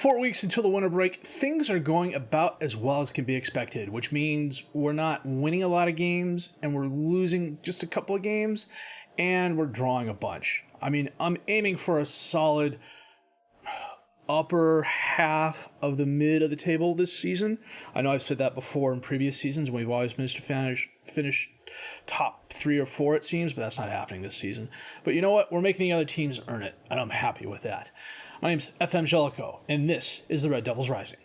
4 weeks until the winter break, things are going about as well as can be expected, which means we're not winning a lot of games and we're losing just a couple of games and we're drawing a bunch. I mean, I'm aiming for a solid upper half of the mid of the table this season. I know I've said that before in previous seasons when we've always managed to finish top 3 or 4, it seems, but that's not happening this season. But you know what? We're making the other teams earn it, and I'm happy with that. My name's FM Jellicoe, and this is the Red Devils Rising.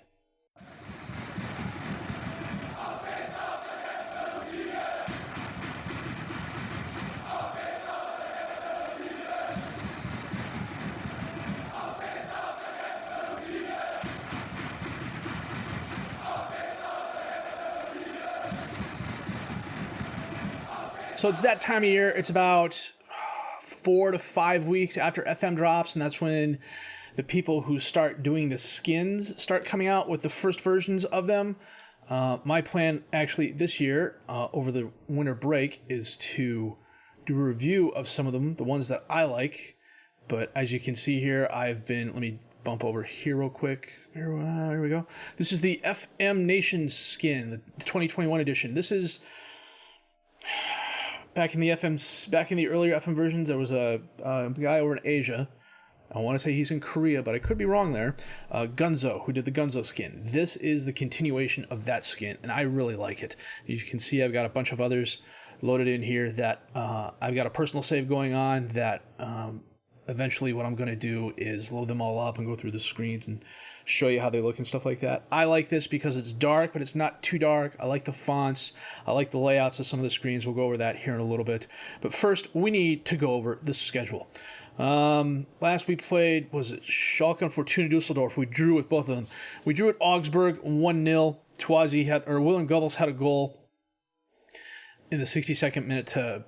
So it's that time of year. It's about 4 to 5 weeks after FM drops, and that's when the people who start doing the skins start coming out with the first versions of them. My plan actually this year, over the winter break, is to do a review of some of them, the ones that I like. But as you can see here, let me bump over here real quick. Here we go. This is the FM Nation skin, the 2021 edition. This is... Back in the earlier FM versions, there was a guy over in Asia. I want to say he's in Korea, but I could be wrong there. Gunzo, who did the Gunzo skin. This is the continuation of that skin, and I really like it. As you can see, I've got a bunch of others loaded in here that I've got a personal save going on that eventually what I'm going to do is load them all up and go through the screens and show you how they look and stuff like that. I like this because it's dark, but it's not too dark. I like the fonts. I like the layouts of some of the screens. We'll go over that here in a little bit. But first, we need to go over the schedule. Last we played, was it Schalke and Fortuna Dusseldorf? We drew with both of them. We drew at Augsburg 1-0. William Goebbels had a goal in the 62nd minute to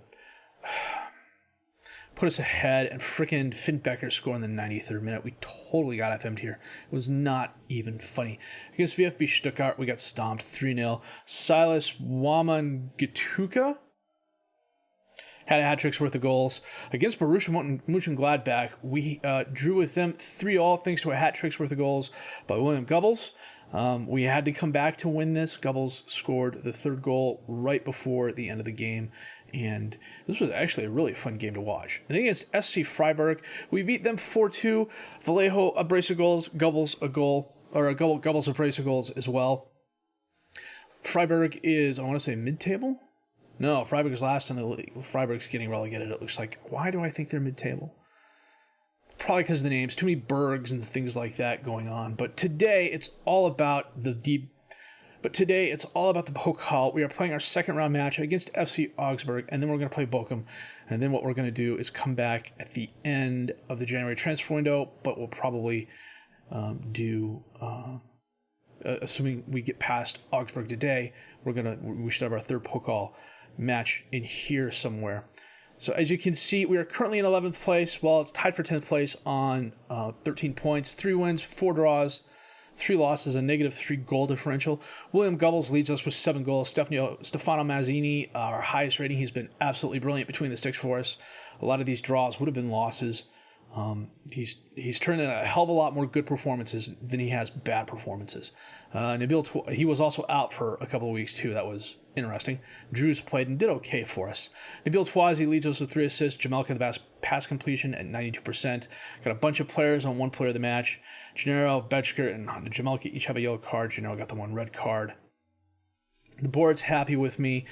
put us ahead, and frickin' Finn Becker scored in the 93rd minute. We totally got FM'd here. It was not even funny. Against VfB Stuttgart, we got stomped 3-0. Silas Wamangituka had a hat-trick's worth of goals. Against Borussia Mönchengladbach, we drew with them 3-3 thanks to a hat-trick's worth of goals by William Goebbels. We had to come back to win this. Goebbels scored the third goal right before the end of the game, and this was actually a really fun game to watch. And then against SC Freiburg, we beat them 4-2. Vallejo a brace of goals, Goebbels a goal, or Goebbels a brace of goals as well. Freiburg is, I want to say, mid-table? No, Freiburg is last in the league. Freiburg's getting relegated, it looks like. Why do I think they're mid-table? Probably because of the names, too many Bergs and things like that going on. But today it's all about the Pokal. We are playing our second round match against FC Augsburg, and then we're going to play Bochum. And then what we're going to do is come back at the end of the January transfer window, but we'll probably assuming we get past Augsburg today, we should have our third Pokal match in here somewhere. So as you can see, we are currently in 11th place, while it's tied for 10th place on 13 points, 3 wins, 4 draws, 3 losses, a -3 goal differential. William Goebbels leads us with 7 goals. Stefano Mazzini, our highest rating, he's been absolutely brilliant between the sticks for us. A lot of these draws would have been losses. He's turned in a hell of a lot more good performances than he has bad performances. He was also out for a couple of weeks too. That was interesting. Drews played and did okay for us. Nabil Touazi leads us with 3 assists. Jamelka the best pass completion at 92%. Got a bunch of players on one player of the match. Gennaro, Betchker, and Jamelka each have a yellow card. Gennaro got the one red card. The board's happy with me.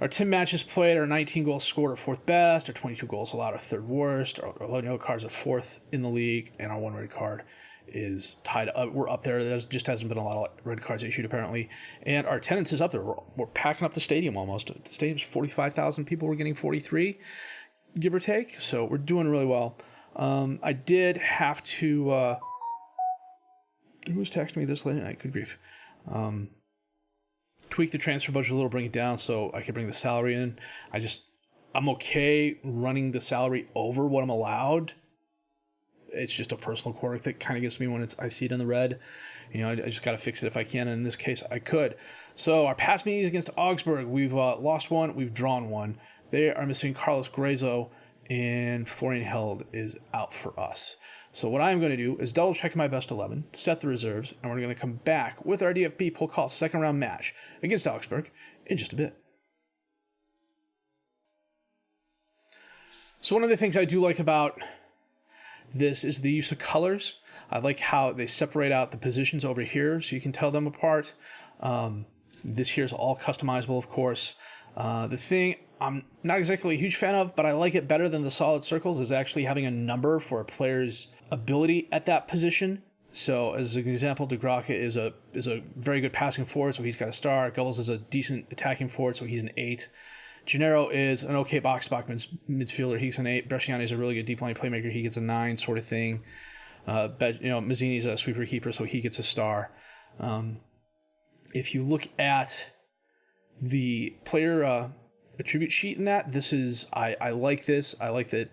Our 10 matches played, our 19 goals scored are 4th best, our 22 goals allowed are 3rd worst, our 11 yellow cards are 4th in the league, and our 1 red card is tied up. We're up there. There just hasn't been a lot of red cards issued, apparently. And our attendance is up there. We're packing up the stadium almost. The stadium's 45,000 people. We're getting 43, give or take. So we're doing really well. I did have to... who was texting me this late night? Good grief. Tweak the transfer budget a little, bring it down so I can bring the salary in. I'm okay running the salary over what I'm allowed. It's just a personal quirk that kind of gets me when I see it in the red. I just got to fix it if I can, and in this case, I could. So our past meetings against Augsburg, we've lost 1, we've drawn 1. They are missing Carlos Grazo and Florian Held is out for us. So what I'm going to do is double check my best 11, set the reserves, and we're going to come back with our DFB Pokal second round match against Augsburg in just a bit. So one of the things I do like about this is the use of colors. I like how they separate out the positions over here so you can tell them apart. This here is all customizable, of course. The thing I'm not exactly a huge fan of, but I like it better than the solid circles, is actually having a number for a player's ability at that position. So as an example, De Gracke is a very good passing forward, so he's got a star. Goebbels is a decent attacking forward, so he's an 8. Gennaro is an okay box-to-box midfielder. He's an 8. Bresciani is a really good deep-line playmaker. He gets a 9 sort of thing. Mazzini's a sweeper keeper, so he gets a star. If you look at the player attribute sheet in that, this is, I like this. I like that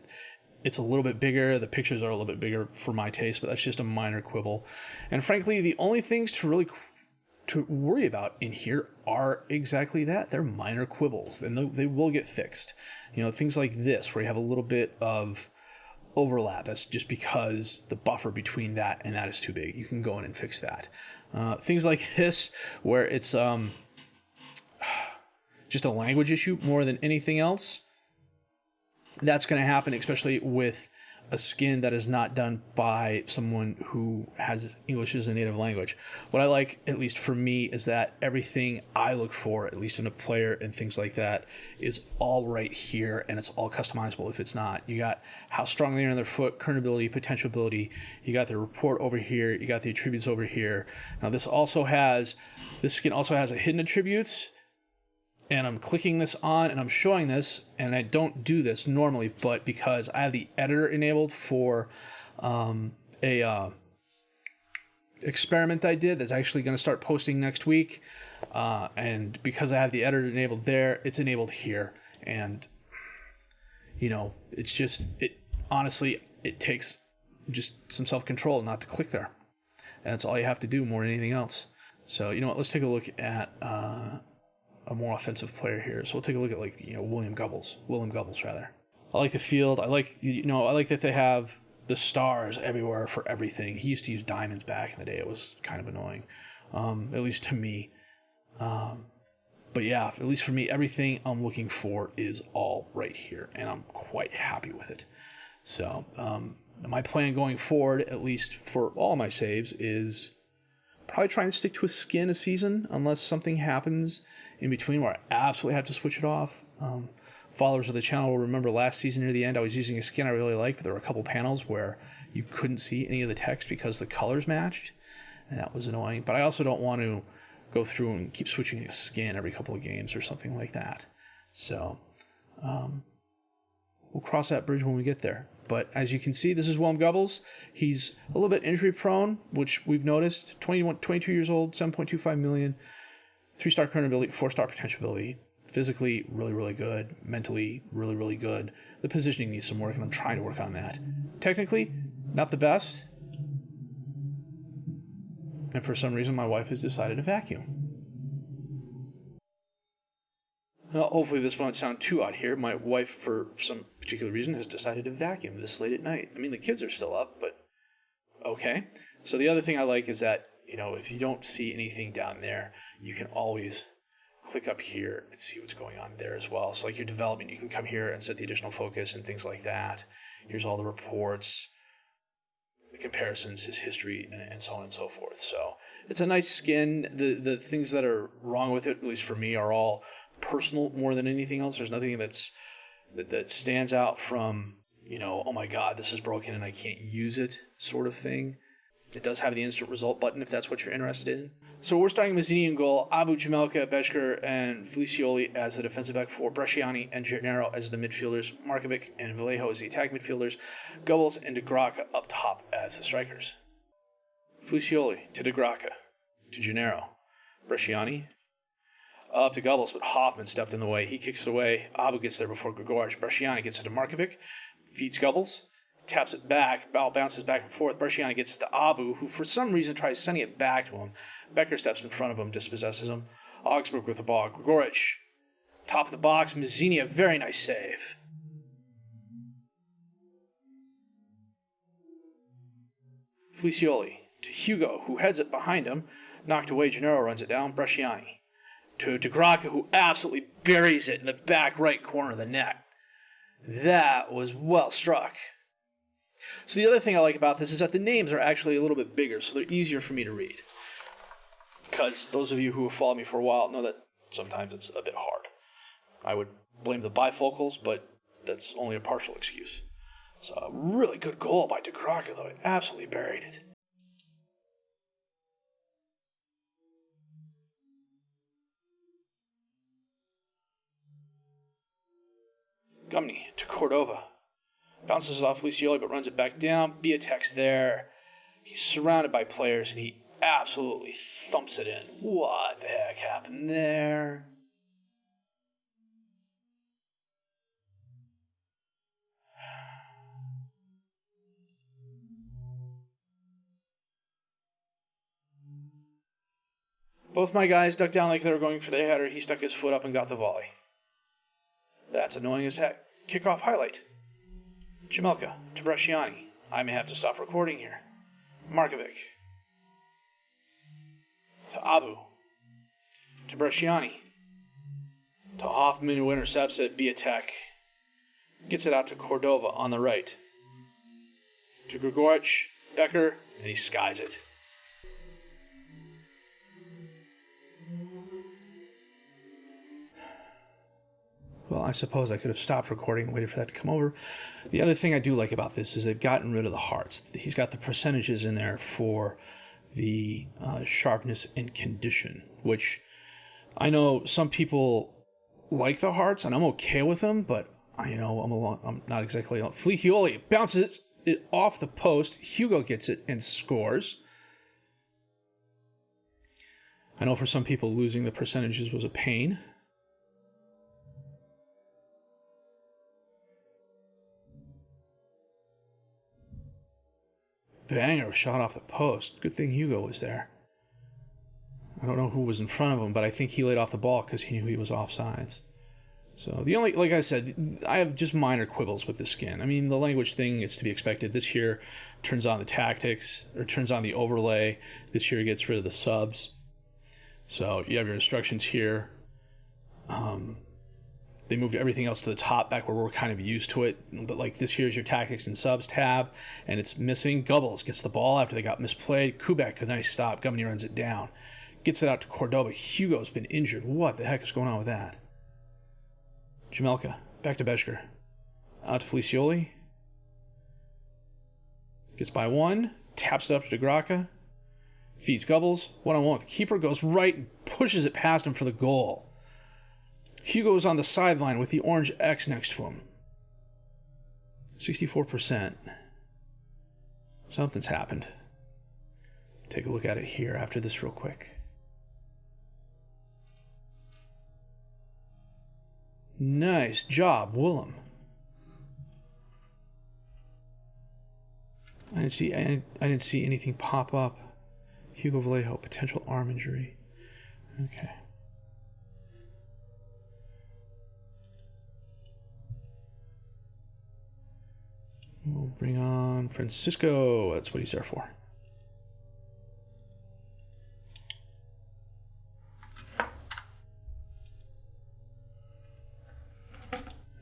it's a little bit bigger. The pictures are a little bit bigger for my taste, but that's just a minor quibble. And frankly, the only things to worry about in here are exactly that. They're minor quibbles, and they will get fixed. Things like this, where you have a little bit of overlap. That's just because the buffer between that and that is too big. You can go in and fix that. Things like this, where it's just a language issue more than anything else. That's going to happen, especially with a skin that is not done by someone who has English as a native language. What I like, at least for me, is that everything I look for, at least in a player and things like that, is all right here, and it's all customizable if it's not. You got how strong they are on their foot, current ability, potential ability. You got the report over here. You got the attributes over here. Now this skin also has a hidden attributes, and I'm clicking this on and I'm showing this, and I don't do this normally, but because I have the editor enabled for a experiment I did that's actually going to start posting next week, and because I have the editor enabled there, it's enabled here, and it's just, honestly, it takes just some self-control not to click there, and that's all you have to do more than anything else. So let's take a look at a more offensive player here. So we'll take a look at William Goebbels rather. I like the field. I like I like that they have the stars everywhere for everything. He used to use diamonds back in the day. It was kind of annoying, at least to me. But yeah, at least for me, everything I'm looking for is all right here, and I'm quite happy with it. So my plan going forward, at least for all my saves, is probably trying to stick to a skin a season unless something happens in between where I absolutely have to switch it off. Followers of the channel will remember last season near the end I was using a skin I really liked, but there were a couple panels where you couldn't see any of the text because the colors matched, and that was annoying. But I also don't want to go through and keep switching a skin every couple of games or something like that. So we'll cross that bridge when we get there. But as you can see, this is William Goebbels. He's a little bit injury prone, which we've noticed. 22 years old, 7.25 million, 3-star current ability, 4-star potential ability. Physically, really, really good. Mentally, really, really good. The positioning needs some work, and I'm trying to work on that. Technically, not the best. And for some reason, my wife has decided to vacuum. Well, hopefully this won't sound too odd here. My wife, for some particular reason, has decided to vacuum this late at night. I mean, the kids are still up, but okay. So the other thing I like is that, if you don't see anything down there, you can always click up here and see what's going on there as well. So like your development, you can come here and set the additional focus and things like that. Here's all the reports, the comparisons, his history, and so on and so forth. So it's a nice skin. The things that are wrong with it, at least for me, are all personal more than anything else. There's nothing that stands out from, oh my God, this is broken and I can't use it sort of thing. It does have the instant result button if that's what you're interested in. So we're starting Mazzini in goal, Abu, Jamelka, Beschker, and Felicioli as the defensive back four, Bresciani and Gennaro as the midfielders, Markovic and Vallejo as the attack midfielders, Goebbels and De Gracke up top as the strikers. Felicioli to De Gracke, to Gennaro, Bresciani, up to Goebbels, but Hoffman stepped in the way. He kicks it away. Abu gets there before Gregoric. Bresciani gets it to Markovic, feeds Goebbels, taps it back, ball bounces back and forth. Bresciani gets it to Abu, who for some reason tries sending it back to him. Becker steps in front of him, dispossesses him. Augsburg with the ball. Gregoric, top of the box. Mazzini, a very nice save. Felicioli. To Hugo, who heads it behind him. Knocked away, Gennaro runs it down. Bresciani. To DeGracca, who absolutely buries it in the back right corner of the net. That was well struck. So the other thing I like about this is that the names are actually a little bit bigger, so they're easier for me to read. Because those of you who have followed me for a while know that sometimes it's a bit hard. I would blame the bifocals, but that's only a partial excuse. So a really good goal by DeGracca, though. He absolutely buried it. Gumney to Cordova. Bounces it off Felicioli, but runs it back down. Biatek's there. He's surrounded by players, and he absolutely thumps it in. What the heck happened there? Both my guys ducked down like they were going for the header. He stuck his foot up and got the volley. That's annoying as heck. Kickoff highlight. Jamelka to Bresciani. I may have to stop recording here. Markovic. To Abu. To Bresciani. To Hoffman, who intercepts it. Biatek. Gets it out to Cordova on the right. To Grigorich. Becker. And he skies it. Well, I suppose I could have stopped recording and waited for that to come over. The other thing I do like about this is they've gotten rid of the hearts. He's got the percentages in there for the sharpness and condition, which I know some people like the hearts, and I'm okay with them, but I'm not exactly. Felicioli bounces it off the post. Hugo gets it and scores. I know for some people losing the percentages was a pain. Banger shot off the post. Good thing Hugo was there. I don't know who was in front of him, but I think he laid off the ball because he knew he was offsides. So the only, like I said, I have just minor quibbles with the skin. I mean, the language thing is to be expected. This here turns on the tactics, or turns on the overlay. This here gets rid of the subs. So you have your instructions here. They moved everything else to the top, back where we're kind of used to it. But like this here is your tactics and subs tab, and it's missing. Gubbles gets the ball after they got misplayed. Kubek, a nice stop. Gumney runs it down. Gets it out to Cordova. Hugo's been injured. What the heck is going on with that? Jamelka, back to Beschker. Out to Felicioli. Gets by one. Taps it up to DeGracca. Feeds Gubbles. One-on-one with the keeper. Goes right and pushes it past him for the goal. Hugo's on the sideline with the orange X next to him. 64%. Something's happened. Take a look at it here after this real quick. Nice job, Willem. I didn't see anything pop up. Hugo Vallejo, potential arm injury. Okay. We'll bring on Francisco. That's what he's there for.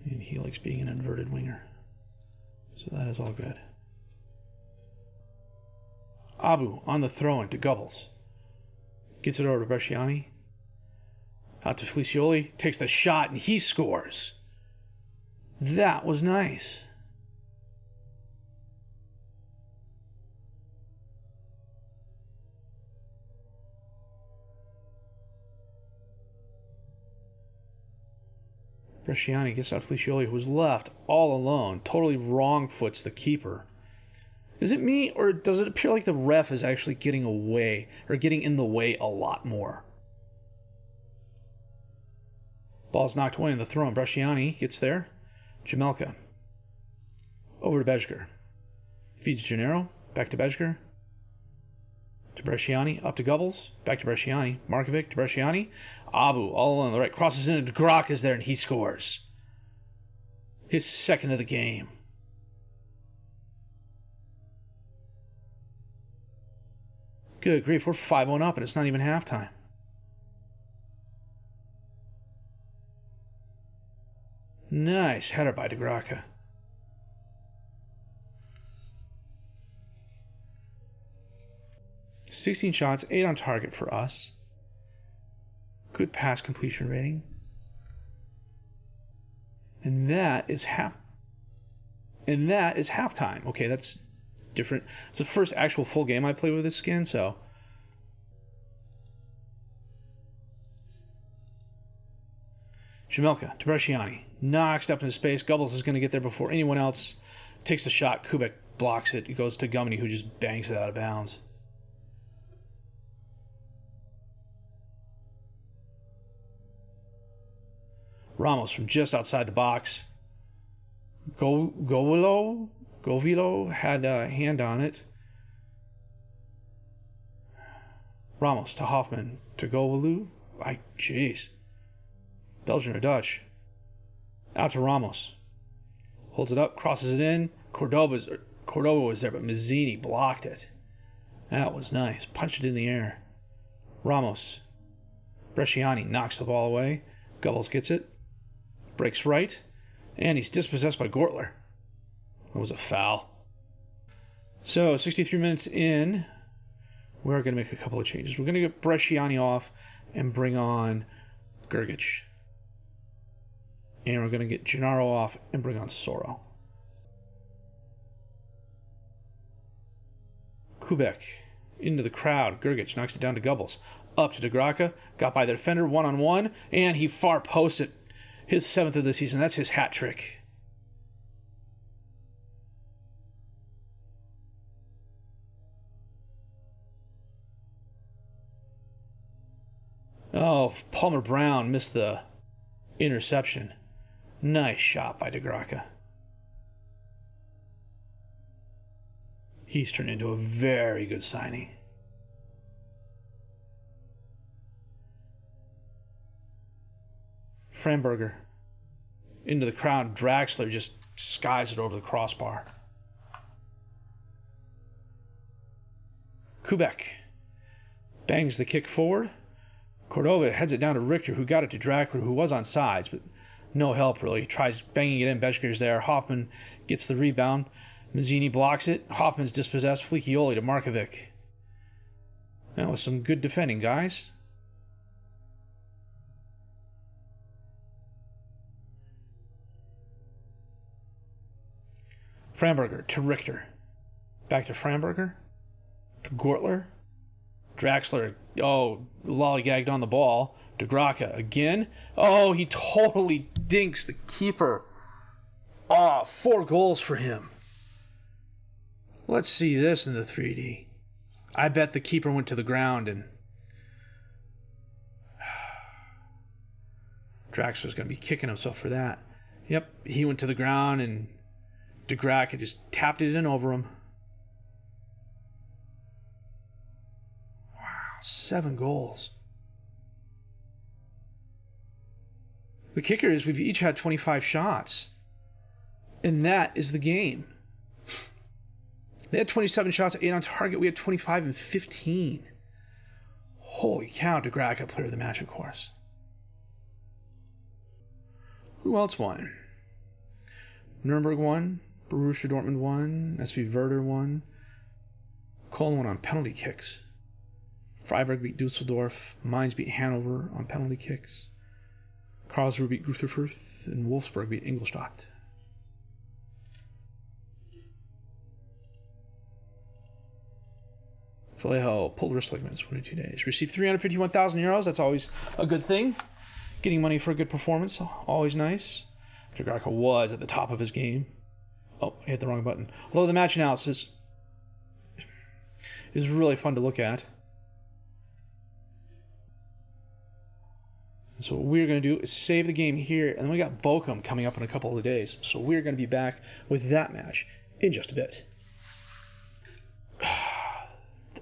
And he likes being an inverted winger. So that is all good. Abu on the throw-in to Gubbles. Gets it over to Bresciani. Out to Felicioli. Takes the shot and he scores. That was nice. Bresciani gets out Felicioli, who was left all alone. Totally wrong foots the keeper. Is it me, or does it appear like the ref is actually getting away, or getting in the way a lot more? Ball's knocked away in the throw, and Bresciani gets there. Jamelka. Over to Beschker. Feeds Gennaro. Back to Beschker. To Bresciani. Up to Gubbles. Back to Bresciani. Markovic to Bresciani. Abu all along the right. Crosses into Grok is there, and he scores. His second of the game. Good grief, we're 5-1 up and it's not even halftime. Nice header by DeGraca. $16 shots, 8 on target for us. Good pass completion rating. And that is halftime. Okay, that's different. It's the first actual full game I play with this skin, so. Jamelka to Bresciani. Knocks up into space. Gubbles is going to get there before anyone else takes the shot. Kubek blocks it. It goes to Gumney, who just bangs it out of bounds. Ramos from just outside the box. Govilo had a hand on it. Ramos to Hoffman to Govilo. Jeez. Belgian or Dutch. Out to Ramos. Holds it up, crosses it in. Cordova was there, but Mazzini blocked it. That was nice. Punched it in the air. Ramos. Bresciani knocks the ball away. Gubbles gets it. Breaks right. And he's dispossessed by Gortler. That was a foul. So, 63 minutes in, we're going to make a couple of changes. We're going to get Bresciani off and bring on Grgic. And we're going to get Gennaro off and bring on Soro. Kubek into the crowd. Grgic knocks it down to Gubbles. Up to DeGraca. Got by the defender one-on-one. And he far posts it. His 7th of the season. That's his hat trick. Oh, Palmer Brown missed the interception. Nice shot by DeGraca. He's turned into a very good signing. Framberger into the crowd. Draxler just skies it over the crossbar. Kubek bangs the kick forward. Cordova heads it down to Richter, who got it to Draxler, who was on sides, but no help really. He tries banging it in. Bechger's there. Hoffman gets the rebound. Mazzini blocks it. Hoffman's dispossessed. Flicchioli to Markovic. That was some good defending, guys. Framberger to Richter. Back to Framberger. To Gortler. Draxler, lollygagged on the ball. DeGraca again. Oh, he totally dinks the keeper. 4 goals for him. Let's see this in the 3D. I bet the keeper went to the ground and Draxler's going to be kicking himself for that. Yep, he went to the ground and DeGraca just tapped it in over him. Wow, 7 goals. The kicker is we've each had 25 shots. And that is the game. They had 27 shots, 8 on target. We had 25 and 15. Holy cow, DeGraca, player of the match, of course. Who else won? Nuremberg won. Borussia Dortmund won. SV Werder won. Cologne won on penalty kicks. Freiburg beat Dusseldorf. Mainz beat Hanover on penalty kicks. Karlsruhe beat Greuther Fürth. And Wolfsburg beat Ingolstadt. Vallejo pulled wrist ligaments 22 days. Received 351,000 euros. That's always a good thing. Getting money for a good performance, always nice. DeGraca was at the top of his game. Oh, I hit the wrong button. Although the match analysis is really fun to look at. So what we're going to do is save the game here, and then we got Bochum coming up in a couple of days. So we're going to be back with that match in just a bit.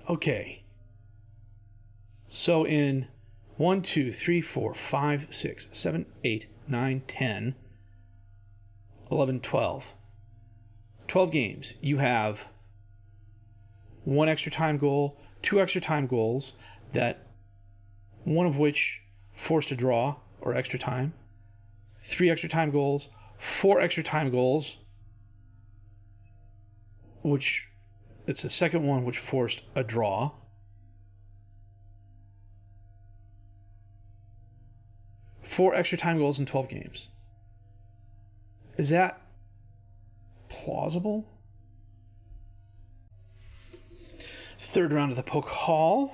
Okay. So in 1, 2, 3, 4, 5, 6, 7, 8, 9, 10, 11, 12. 12 games. You have 1 extra time goal, 2 extra time goals, that one of which forced a draw or extra time, 3 extra time goals, 4 extra time goals, which it's the second one which forced a draw. Four extra time goals in 12 games. Is that plausible? Third round of the Pokal.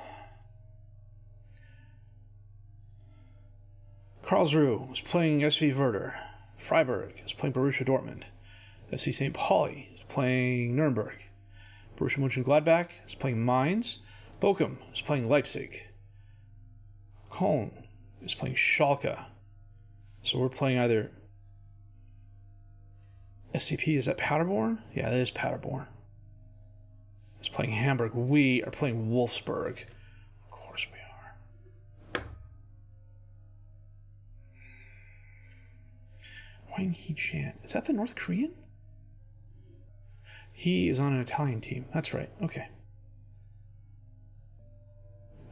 Karlsruhe was playing SV Werder. Freiburg is playing Borussia Dortmund. FC St. Pauli is playing Nuremberg. Borussia Mönchengladbach is playing Mainz. Bochum is playing Leipzig. Köln is playing Schalke. So we're playing either SCP, is that Paderborn? Yeah, that is Paderborn. It's playing Hamburg. We are playing Wolfsburg. Of course we are. Wang Hee-chan. Is that the North Korean? He is on an Italian team. That's right. Okay.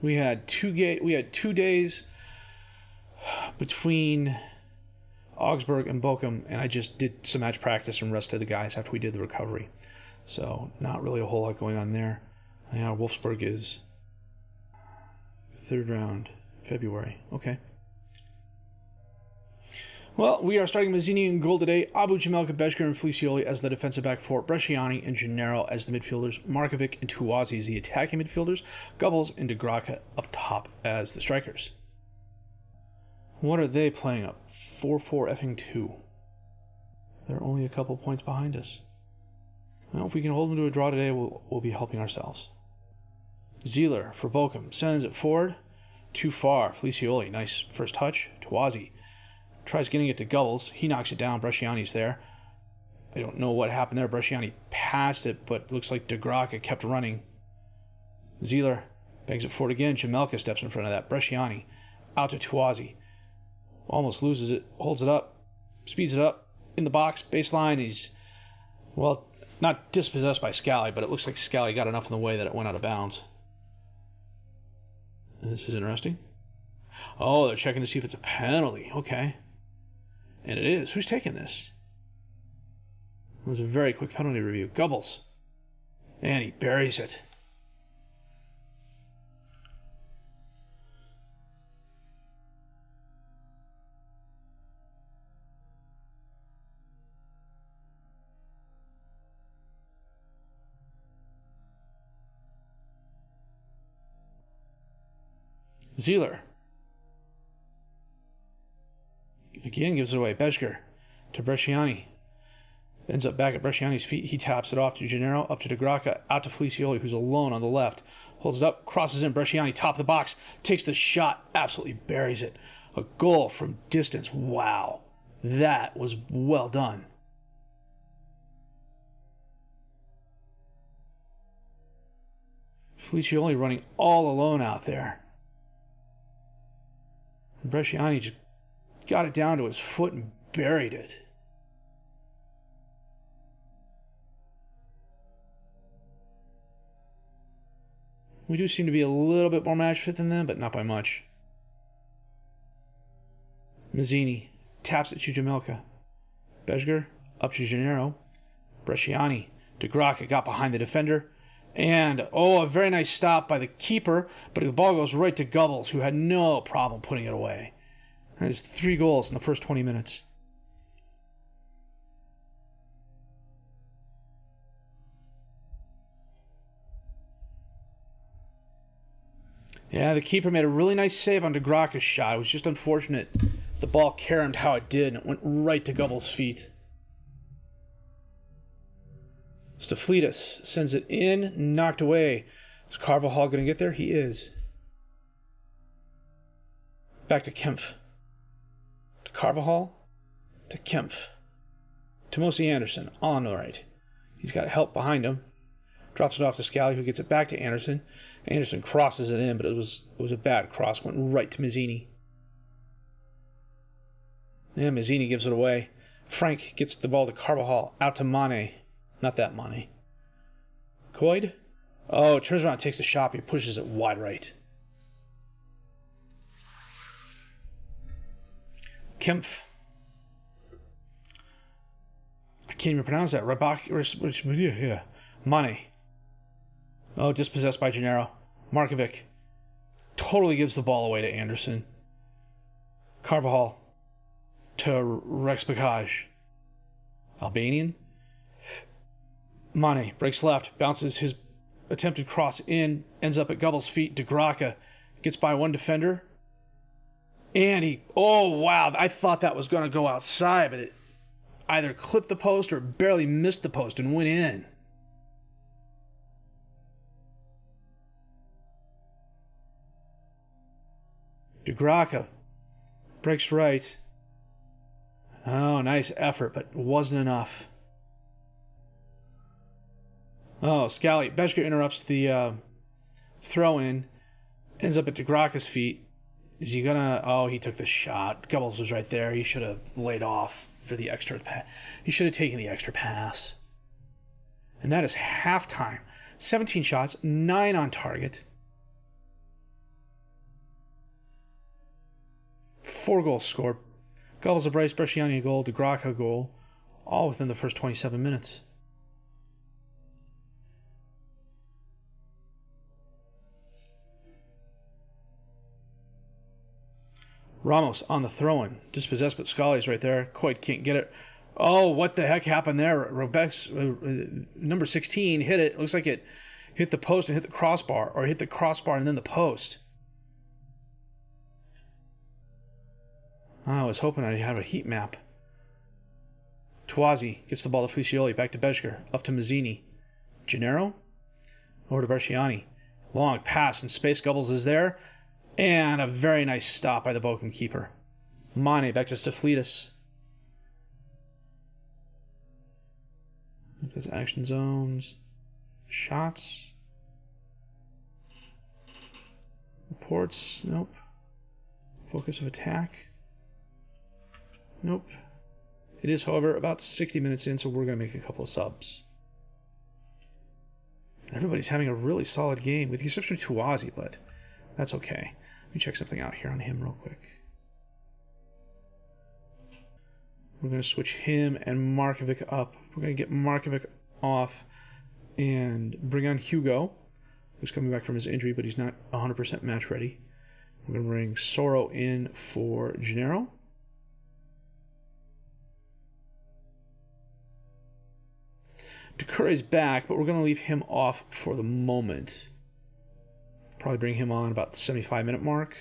We had 2 days between Augsburg and Bochum, and I just did some match practice and rested the guys after we did the recovery. So not really a whole lot going on there. Yeah, Wolfsburg is 3rd round, February. Okay. Well, we are starting Mazzini in goal today. Abu Jamelka, Beshker, and Felicioli as the defensive back four. Bresciani and Gennaro as the midfielders. Markovic and Tuwazi as the attacking midfielders. Gubbles and De Graca up top as the strikers. What are they playing up? 4-4 effing 2. They're only a couple points behind us. Well, if we can hold them to a draw today, we'll be helping ourselves. Zieler for Bochum sends it forward. Too far. Felicioli, nice first touch. Tuwazi tries getting it to Gubbles. He knocks it down. Bresciani's there. I don't know what happened there. Bresciani passed it, but looks like De Graca kept running. Zieler bangs it forward again. Jamelka steps in front of that. Bresciani out to Tuwazi. Almost loses it. Holds it up. Speeds it up. In the box. Baseline. He's, well, not dispossessed by Scally, but it looks like Scally got enough in the way that it went out of bounds. This is interesting. Oh, they're checking to see if it's a penalty. Okay. And it is. Who's taking this? It was a very quick penalty review. Gubbles. And he buries it. Zieler. Again gives it away. Beshker to Bresciani. Ends up back at Bresciani's feet. He taps it off to Gennaro, up to De Graca, out to Felicioli, who's alone on the left. Holds it up, crosses in. Bresciani, top of the box, takes the shot, absolutely buries it. A goal from distance. Wow. That was well done. Felicioli running all alone out there. Bresciani just got it down to his foot and buried it. We do seem to be a little bit more match fit than them, but not by much. Mazzini taps it to Jamelka. Beshger up to Gennaro. Bresciani. De Graca got behind the defender. And, a very nice stop by the keeper, but the ball goes right to Gubbles, who had no problem putting it away. And there's 3 goals in the first 20 minutes. Yeah, the keeper made a really nice save on De Graca's shot. It was just unfortunate the ball caromed how it did, and it went right to Gubbles' feet. Staflidis sends it in, knocked away. Is Carvajal going to get there? He is. Back to Kempf. To Carvajal. To Kempf. To Mosi Anderson on the right. He's got help behind him. Drops it off to Scally, who gets it back to Anderson. Anderson crosses it in, but it was a bad cross. Went right to Mazzini. Yeah, Mazzini gives it away. Frank gets the ball to Carvajal. Out to Mane. Not that Mane. Coyd Oh, it turns around, takes the shot, he pushes it wide right. Kempf. I can't even pronounce that. Yeah. Mane. Oh, dispossessed by Gennaro. Markovic totally gives the ball away to Anderson. Carvajal to Rex Bakaj. Albanian. Mane breaks left, bounces his attempted cross in, ends up at Gubble's feet. De Graca gets by one defender. And he, oh wow, I thought that was going to go outside, but it either clipped the post or barely missed the post and went in. De Graca breaks right. Oh, nice effort, but wasn't enough. Oh, Scally. Beschker interrupts the throw-in. Ends up at De Graca's feet. Is he gonna... Oh, he took the shot. Gubbles was right there. He should have laid off for the extra pass. He should have taken the extra pass. And that is halftime. 17 shots, 9 on target. 4 goals scored. Gubbles a brace, Bresciani a goal, De Graca a goal. All within the first 27 minutes. Ramos on the throw-in. Dispossessed, but Scalli's right there. Coit can't get it. Oh, what the heck happened there? Robeck's number 16 hit it. Looks like it hit the post and hit the crossbar, or hit the crossbar and then the post. I was hoping I'd have a heat map. Tawazi gets the ball to Felicioli. Back to Beschker. Up to Mazzini. Gennaro? Over to Bresciani. Long pass and space. Gubbles is there. And a very nice stop by the Bochum keeper. Mane back to Staflidis. There's action zones. Shots. Reports. Nope. Focus of attack. Nope. It is, however, about 60 minutes in, so we're going to make a couple of subs. Everybody's having a really solid game, with the exception of Tawazi, but that's okay. Let me check something out here on him real quick. We're going to switch him and Markovic up. We're going to get Markovic off and bring on Hugo, who's coming back from his injury, but he's not 100% match ready. We're going to bring Soro in for Gennaro. Ducure's back, but we're going to leave him off for the moment. Probably bring him on about the 75-minute mark.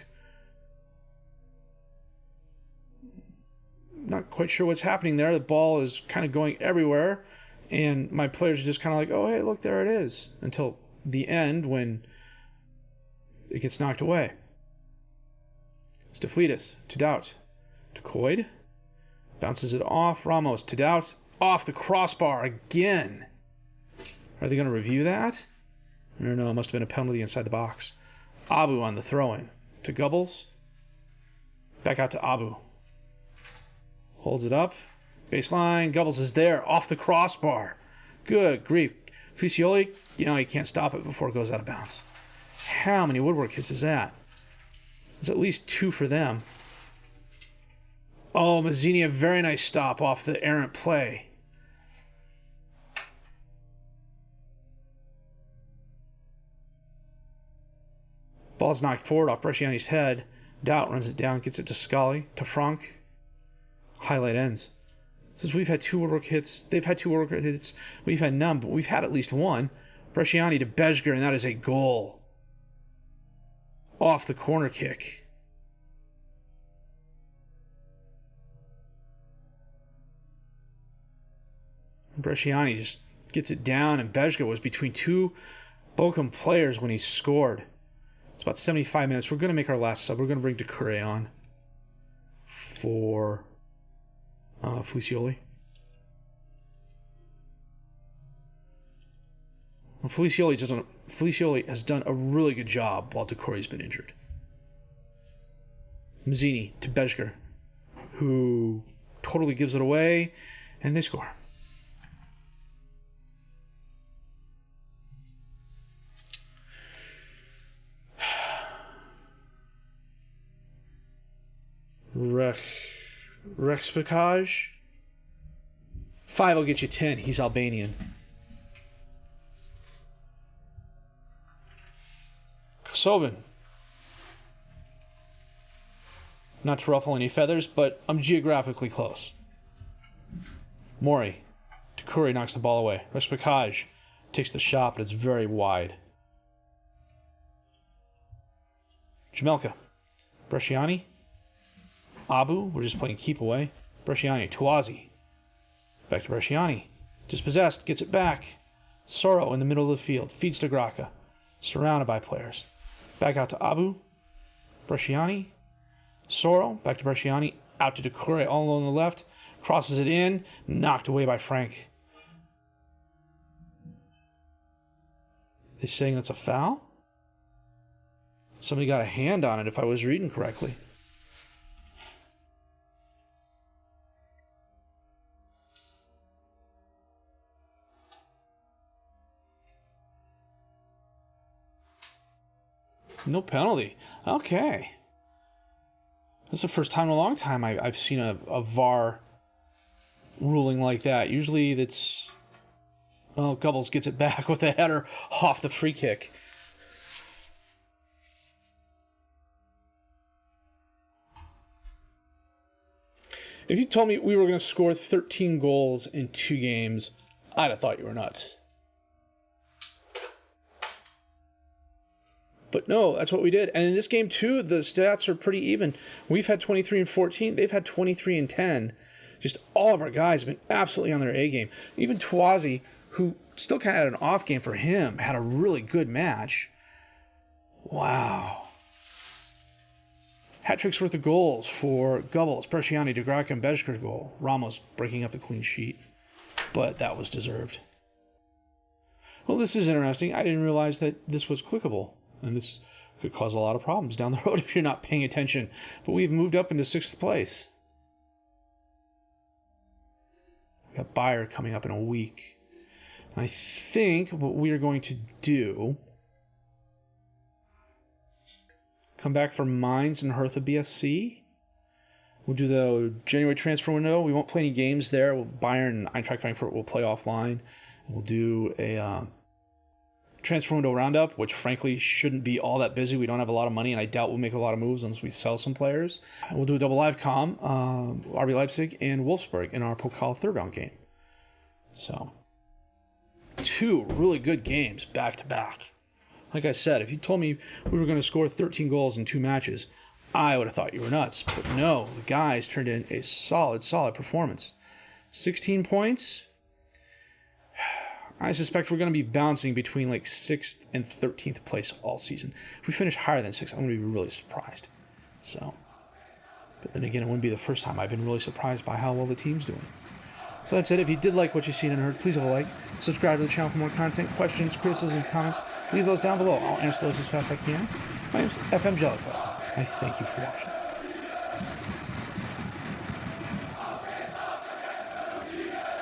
Not quite sure what's happening there. The ball is kind of going everywhere, and my players are just kind of like, oh, hey, look, there it is, until the end when it gets knocked away. Staflidis to Doubt. To Coid. Bounces it off. Ramos to Doubt. Off the crossbar again. Are they going to review that? I don't know. It must have been a penalty inside the box. Abu on the throw-in. To Gubbles. Back out to Abu. Holds it up. Baseline. Gubbles is there. Off the crossbar. Good grief. Fusioli, you can't stop it before it goes out of bounds. How many woodwork hits is that? There's at least 2 for them. Oh, Mazzini, a very nice stop off the errant play. Ball's knocked forward off Bresciani's head. Doubt runs it down, gets it to Scally, to Franck. Highlight ends. Since we've had 2 woodwork hits, they've had 2 woodwork hits, we've had none, but we've had at least one. Bresciani to Beschker, and that is a goal. Off the corner kick. Bresciani just gets it down, and Beschker was between 2 Bochum players when he scored. It's about 75 minutes. We're going to make our last sub. We're going to bring Ducure on for Felicioli. Well, Felicioli has done a really good job while Ducure's been injured. Mazzini to Beschker, who totally gives it away, and they score. Rexpicage. 5 will get you 10. He's Albanian. Kosovan. Not to ruffle any feathers, but I'm geographically close. Mori. Takuri knocks the ball away. Rexpicage takes the shot, but it's very wide. Jamelka. Bresciani. Abu. We're just playing keep away. Bresciani. Tuazi. Back to Bresciani. Dispossessed. Gets it back. Soro in the middle of the field. Feeds to Graka. Surrounded by players. Back out to Abu. Bresciani. Soro. Back to Bresciani. Out to Takuri all along the left. Crosses it in. Knocked away by Frank. They're saying that's a foul? Somebody got a hand on it if I was reading correctly. No penalty. Okay. That's the first time in a long time I've seen a VAR ruling like that. Usually that's... Oh, Gubbles gets it back with a header off the free kick. If you told me we were going to score 13 goals in 2 games, I'd have thought you were nuts. But no, that's what we did. And in this game, too, the stats are pretty even. We've had 23 and 14. They've had 23 and 10. Just all of our guys have been absolutely on their A game. Even Tuazi, who still kind of had an off game for him, had a really good match. Wow. Hat-tricks worth of goals for Gubbles, Bresciani, DeGraca, and Bezker's goal. Ramos breaking up the clean sheet. But that was deserved. Well, this is interesting. I didn't realize that this was clickable. And this could cause a lot of problems down the road if you're not paying attention. But we've moved up into 6th place. We got Bayer coming up in a week. And I think what we are going to do... Come back for Mainz and Hertha BSC. We'll do the January transfer window. We won't play any games there. Bayern and Eintracht Frankfurt will play offline. We'll do a transfer window roundup, which frankly shouldn't be all that busy. We don't have a lot of money, and I doubt we'll make a lot of moves unless we sell some players. We'll do a double live com, RB Leipzig and Wolfsburg in our Pokal third round game. So, 2 really good games back to back. Like I said, if you told me we were going to score 13 goals in 2 matches, I would have thought you were nuts. But no, the guys turned in a solid performance. 16 points. I suspect we're going to be bouncing between like 6th and 13th place all season. If we finish higher than 6th, I'm going to be really surprised. So, but then again, it wouldn't be the first time I've been really surprised by how well the team's doing. So that's it. If you did like what you've seen and heard, please have a like. Subscribe to the channel for more content, questions, criticisms, comments. Leave those down below. I'll answer those as fast as I can. My name is FM21. I thank you for watching.